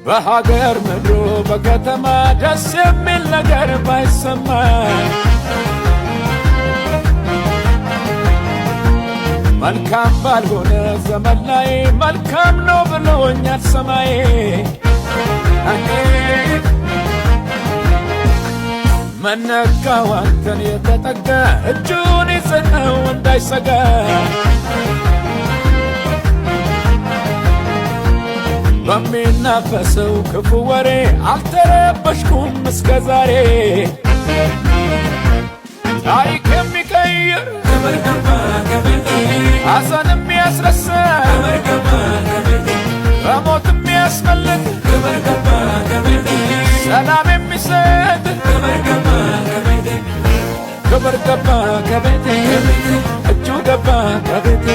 በሀገር ምድሩ በከተማ ደስ የሚል ነገር ባይሰማ መልካም ባልሆነ ዘመን ላይ መልካም ነው ብሎኛል ሰማይ። መነካው አንተን የተጠጋ እጁን ይዘነው እንዳይሰጋ በሚናፈሰው ክፉ ወሬ አልተረበሽኩም እስከ ዛሬ። ታሪክ የሚቀይር ሐዘን የሚያስረሳ በሞት የሚያስመልጥ ሰላም የሚሰጥ ክብር ገባ ከቤቴ እጁ ገባ ከቤቴ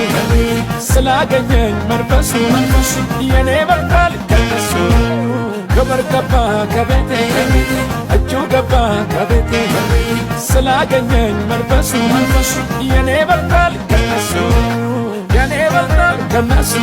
ስላገኘኝ መንፈሱ የኔ በቃል ከነሱ ክብር ገባ ከቤቴ እጁ ገባ ከቤቴ ስላገኘኝ መንፈሱ የኔ በቃል ከነሱ የኔ በቃል ከነሱ